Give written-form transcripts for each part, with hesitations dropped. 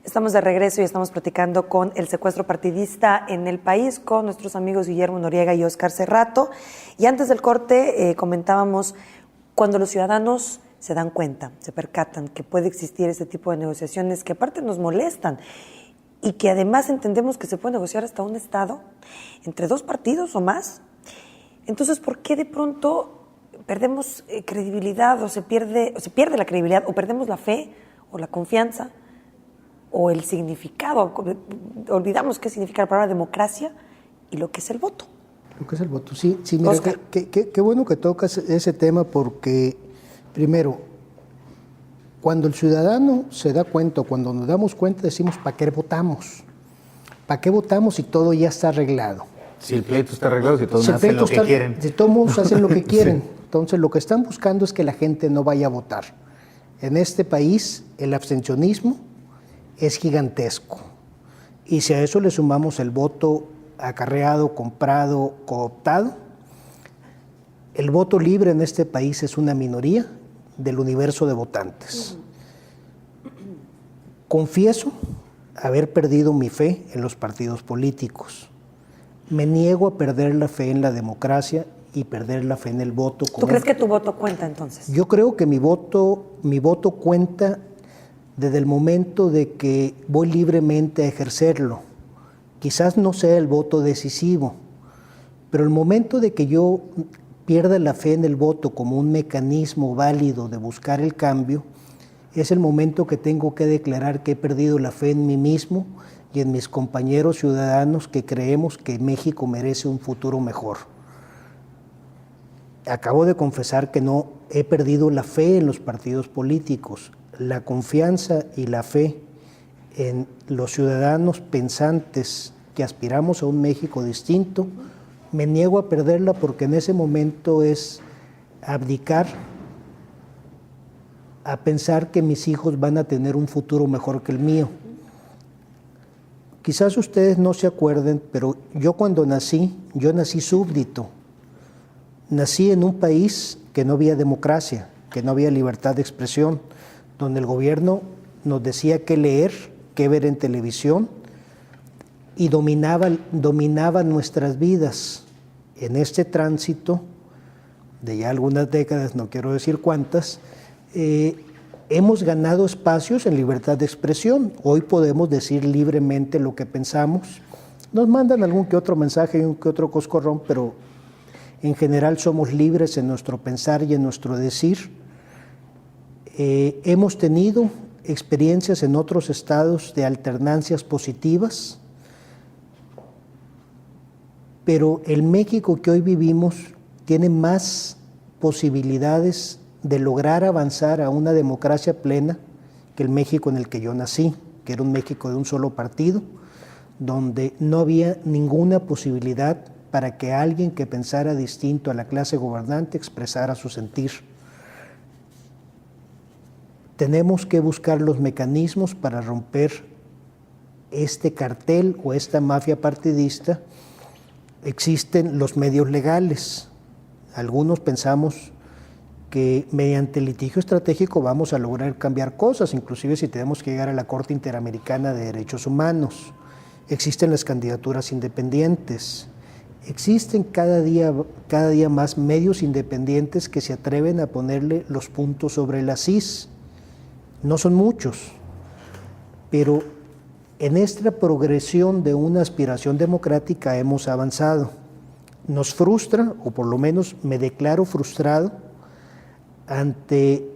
Estamos de regreso y estamos platicando con el secuestro partidista en el país, con nuestros amigos Guillermo Noriega y Óscar Cerrato. Y antes del corte comentábamos cuando los ciudadanos se dan cuenta, se percatan que puede existir ese tipo de negociaciones que aparte nos molestan y que además entendemos que se puede negociar hasta un Estado entre dos partidos o más. Entonces, ¿por qué de pronto perdemos credibilidad o se pierde la credibilidad o perdemos la fe o la confianza o el significado? Olvidamos qué significa la palabra democracia y lo que es el voto. Lo que es el voto, sí, mira, qué bueno que tocas ese tema porque, primero, cuando el ciudadano se da cuenta, cuando nos damos cuenta, decimos, ¿para qué votamos? ¿Para qué votamos si todo ya está arreglado? Si el pleito está arreglado, si todos hacen lo que quieren. Si todos hacen lo que quieren. Sí. Entonces, lo que están buscando es que la gente no vaya a votar. En este país, el abstencionismo es gigantesco. Y si a eso le sumamos el voto acarreado, comprado, cooptado, el voto libre en este país es una minoría del universo de votantes. Confieso haber perdido mi fe en los partidos políticos. Me niego a perder la fe en la democracia y perder la fe en el voto. ¿Tú crees que tu voto cuenta entonces? Yo creo que mi voto cuenta desde el momento de que voy libremente a ejercerlo. Quizás no sea el voto decisivo, pero el momento de que yo pierda la fe en el voto como un mecanismo válido de buscar el cambio, es el momento que tengo que declarar que he perdido la fe en mí mismo y en mis compañeros ciudadanos que creemos que México merece un futuro mejor. Acabo de confesar que no he perdido la fe en los partidos políticos. La confianza y la fe en los ciudadanos pensantes que aspiramos a un México distinto, me niego a perderla porque en ese momento es abdicar a pensar que mis hijos van a tener un futuro mejor que el mío. Quizás ustedes no se acuerden, pero yo cuando nací, yo nací súbdito. Nací en un país que no había democracia, que no había libertad de expresión, donde el gobierno nos decía qué leer, qué ver en televisión y dominaba nuestras vidas. En este tránsito de ya algunas décadas, no quiero decir cuántas, hemos ganado espacios en libertad de expresión. Hoy podemos decir libremente lo que pensamos. Nos mandan algún que otro mensaje y un que otro coscorrón, pero en general somos libres en nuestro pensar y en nuestro decir. Hemos tenido experiencias en otros estados de alternancias positivas, pero el México que hoy vivimos tiene más posibilidades de lograr avanzar a una democracia plena que el México en el que yo nací, que era un México de un solo partido, donde no había ninguna posibilidad para que alguien que pensara distinto a la clase gobernante expresara su sentir. Tenemos que buscar los mecanismos para romper este cartel o esta mafia partidista. Existen los medios legales. Algunos pensamos que mediante el litigio estratégico vamos a lograr cambiar cosas, inclusive si tenemos que llegar a la Corte Interamericana de Derechos Humanos. Existen las candidaturas independientes. Existen cada día más medios independientes que se atreven a ponerle los puntos sobre las is. No son muchos, pero en esta progresión de una aspiración democrática hemos avanzado. Nos frustra, o por lo menos me declaro frustrado, ante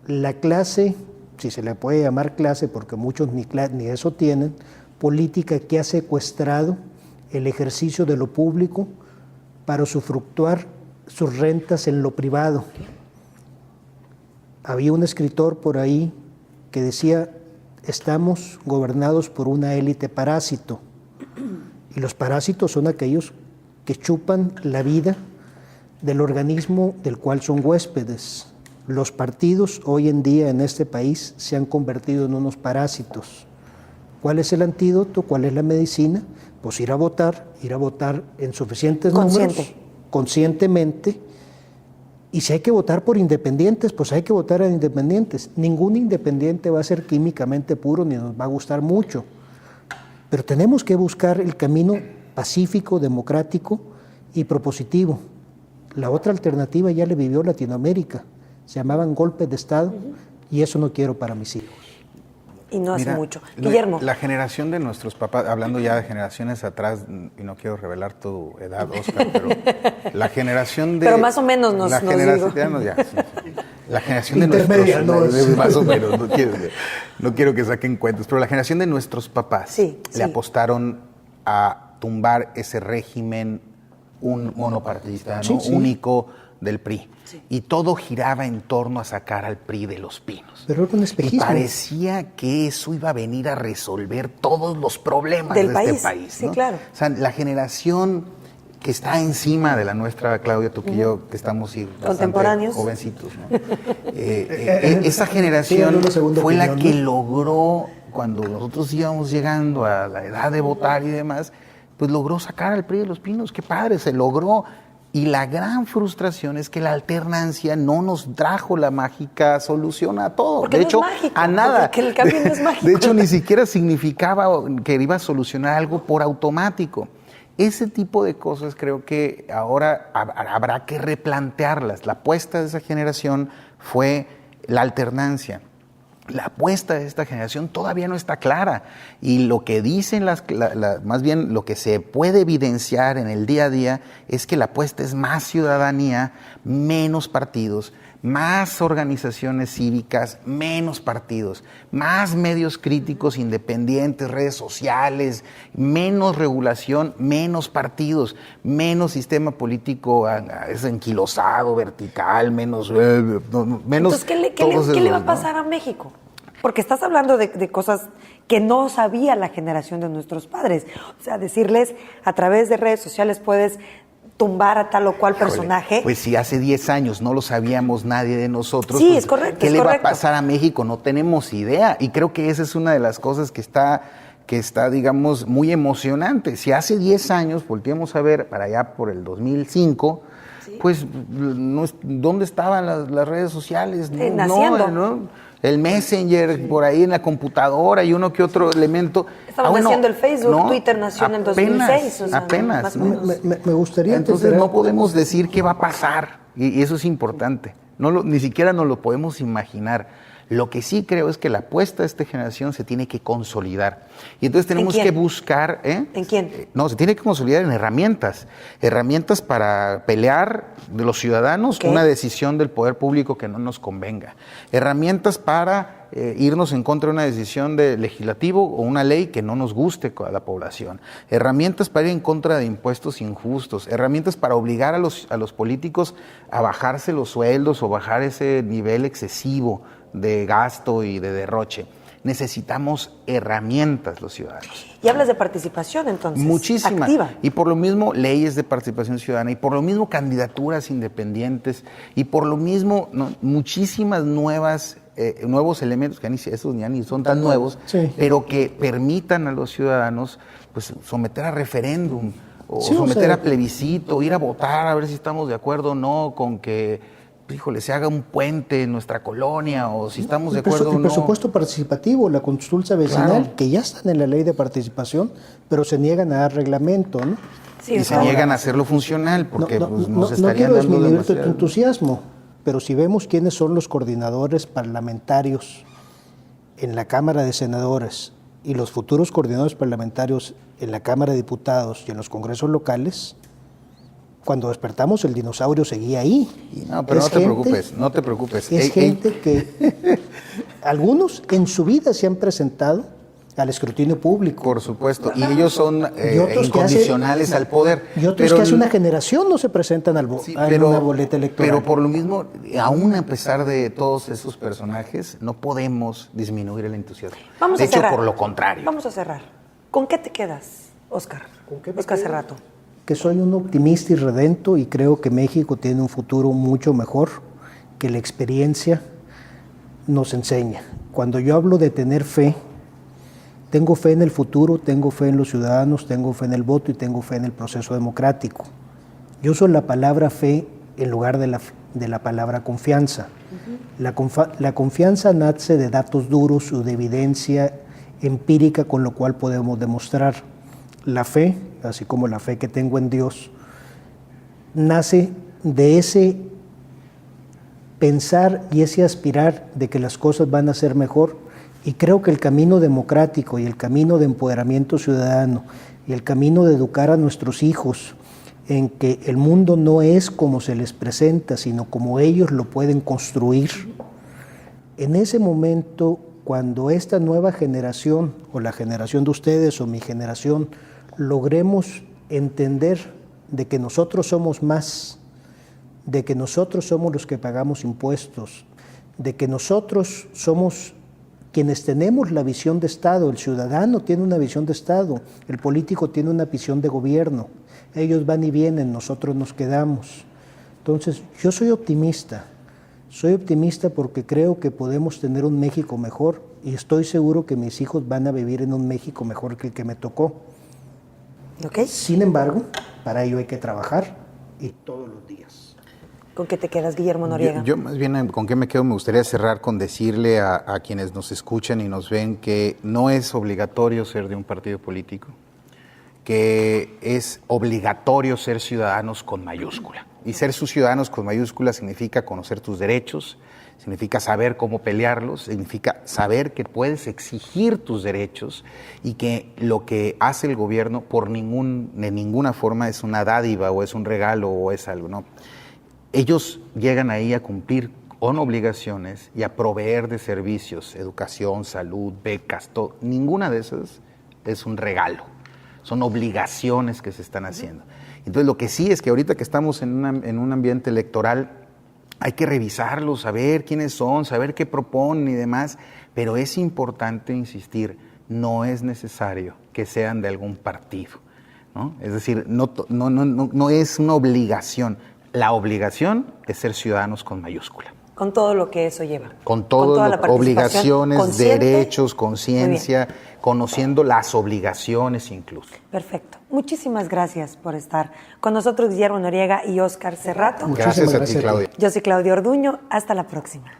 la clase, si se le puede llamar clase, porque muchos ni eso tienen, política que ha secuestrado el ejercicio de lo público para usufructuar sus rentas en lo privado. Había un escritor por ahí que decía, estamos gobernados por una élite parásito, y los parásitos son aquellos que chupan la vida del organismo del cual son huéspedes. Los partidos hoy en día en este país se han convertido en unos parásitos. ¿Cuál es el antídoto? ¿Cuál es la medicina? Pues ir a votar en suficientes números, conscientemente, Y si hay que votar por independientes, pues hay que votar a independientes. Ningún independiente va a ser químicamente puro ni nos va a gustar mucho. Pero tenemos que buscar el camino pacífico, democrático y propositivo. La otra alternativa ya le vivió Latinoamérica. Se llamaban golpes de Estado y eso no quiero para mis hijos. Y no hace mucho. Guillermo. La generación de nuestros papás, hablando ya de generaciones atrás, y no quiero revelar tu edad, Oscar, pero la generación de... Pero más o menos nos digo. La generación de nuestros... más o menos, no quiero que saquen cuentas, pero la generación de nuestros papás le apostaron a tumbar ese régimen monopartidista, ¿no? Único del PRI. Sí. Y todo giraba en torno a sacar al PRI de los pinos. Pero era un espejismo. Y parecía que eso iba a venir a resolver todos los problemas de este país. Sí, ¿no? Claro. O sea, la generación que está encima de la nuestra, Claudia, tú y yo, que estamos contemporáneos, jovencitos, ¿no? Esa generación fue la que logró, cuando nosotros íbamos llegando a la edad de votar y demás, pues logró sacar al PRI de los pinos. ¡Qué padre! Se logró. Y la gran frustración es que la alternancia no nos trajo la mágica solución a todo. Porque de hecho, no es mágico, a nada. Porque el cambio no es mágico. De hecho, ni siquiera significaba que iba a solucionar algo por automático. Ese tipo de cosas creo que ahora habrá que replantearlas. La apuesta de esa generación fue la alternancia. La apuesta de esta generación todavía no está clara y lo que dicen más bien lo que se puede evidenciar en el día a día es que la apuesta es más ciudadanía, menos partidos, más organizaciones cívicas, menos partidos, más medios críticos independientes, redes sociales, menos regulación, menos partidos, menos sistema político enquilosado, vertical, menos... Entonces, ¿qué le va a pasar a México? Porque estás hablando de cosas que no sabía la generación de nuestros padres. O sea, decirles a través de redes sociales puedes tumbar a tal o cual personaje. Pues si hace 10 años no lo sabíamos nadie de nosotros, sí, pues, es correcto, ¿qué le va a pasar a México? No tenemos idea. Y creo que esa es una de las cosas que está, digamos, muy emocionante. Si hace 10 años, volteamos a ver para allá por el 2005, pues, ¿dónde estaban las redes sociales? Naciendo. El Messenger por ahí en la computadora y uno que otro elemento. Estamos haciendo el Facebook, Twitter nació en el 2006. Apenas. Me gustaría... Entonces no podemos decir qué va a pasar y eso es importante. Ni siquiera nos lo podemos imaginar. Lo que sí creo es que la apuesta de esta generación se tiene que consolidar. Y entonces tenemos que buscar... ¿En quién? No, se tiene que consolidar en herramientas. Herramientas para pelear de los ciudadanos una decisión del poder público que no nos convenga. Herramientas para irnos en contra de una decisión del legislativo o una ley que no nos guste a la población. Herramientas para ir en contra de impuestos injustos. Herramientas para obligar a los políticos a bajarse los sueldos o bajar ese nivel excesivo de gasto y de derroche. Necesitamos herramientas los ciudadanos. Y hablas de participación entonces. Muchísima. Activa. Y por lo mismo leyes de participación ciudadana y por lo mismo candidaturas independientes y por lo mismo muchísimas nuevos elementos que esos ya ni son tan nuevos, pero que permitan a los ciudadanos pues someter a referéndum o someter a plebiscito, ir a votar a ver si estamos de acuerdo o no con que se haga un puente en nuestra colonia o si estamos de acuerdo o no. El presupuesto participativo, la consulta vecinal, que ya están en la ley de participación, pero se niegan a dar reglamento, ¿no? Sí, y se niegan a hacerlo funcional porque nos estarían no quiero dando disminuir tu entusiasmo, pero si vemos quiénes son los coordinadores parlamentarios en la Cámara de Senadores y los futuros coordinadores parlamentarios en la Cámara de Diputados y en los congresos locales, cuando despertamos el dinosaurio seguía ahí. No, pero no te preocupes. Es gente que algunos en su vida se han presentado al escrutinio público. Por supuesto, y ellos son incondicionales al poder. Y otros que hace una generación no se presentan a una boleta electoral. Pero por lo mismo, aún a pesar de todos esos personajes, no podemos disminuir el entusiasmo. De hecho, por lo contrario. Vamos a cerrar. ¿Con qué te quedas, Oscar? Oscar Serrato. Que soy un optimista y redento y creo que México tiene un futuro mucho mejor que la experiencia nos enseña. Cuando yo hablo de tener fe, tengo fe en el futuro, tengo fe en los ciudadanos, tengo fe en el voto y tengo fe en el proceso democrático. Yo uso la palabra fe en lugar de de la palabra confianza. La confianza nace de datos duros o de evidencia empírica con lo cual podemos demostrar. La fe, así como la fe que tengo en Dios, nace de ese pensar y ese aspirar de que las cosas van a ser mejor, y creo que el camino democrático y el camino de empoderamiento ciudadano y el camino de educar a nuestros hijos en que el mundo no es como se les presenta, sino como ellos lo pueden construir. En ese momento, cuando esta nueva generación, o la generación de ustedes o mi generación, logremos entender de que nosotros somos más, de que nosotros somos los que pagamos impuestos, de que nosotros somos quienes tenemos la visión de Estado. El ciudadano tiene una visión de Estado, el político tiene una visión de gobierno. Ellos van y vienen, nosotros nos quedamos. Entonces, yo soy optimista porque creo que podemos tener un México mejor, y estoy seguro que mis hijos van a vivir en un México mejor que el que me tocó. ¿Okay? Sin embargo, para ello hay que trabajar, y todos los días. ¿Con qué te quedas, Guillermo Noriega? Yo más bien, ¿con qué me quedo? Me gustaría cerrar con decirle a quienes nos escuchan y nos ven que no es obligatorio ser de un partido político, que es obligatorio ser ciudadanos con mayúscula. Y ser sus ciudadanos con mayúscula significa conocer tus derechos, significa saber cómo pelearlos, significa saber que puedes exigir tus derechos y que lo que hace el gobierno de ninguna forma es una dádiva o es un regalo o es algo, no. Ellos llegan ahí a cumplir con obligaciones y a proveer de servicios, educación, salud, becas, todo. Ninguna de esas es un regalo, son obligaciones que se están haciendo. Entonces, lo que sí es que ahorita que estamos en un ambiente electoral, hay que revisarlos, saber quiénes son, saber qué proponen y demás, pero es importante insistir, no es necesario que sean de algún partido, ¿no? Es decir, no es una obligación. La obligación es ser ciudadanos con mayúscula. Con todo lo que eso lleva. Con todas las obligaciones, consciente. derechos, conciencia, conociendo las obligaciones incluso. Perfecto. Muchísimas gracias por estar con nosotros, Guillermo Noriega y Óscar Cerrato. Gracias a ti, Claudia. Yo soy Claudia Orduño. Hasta la próxima.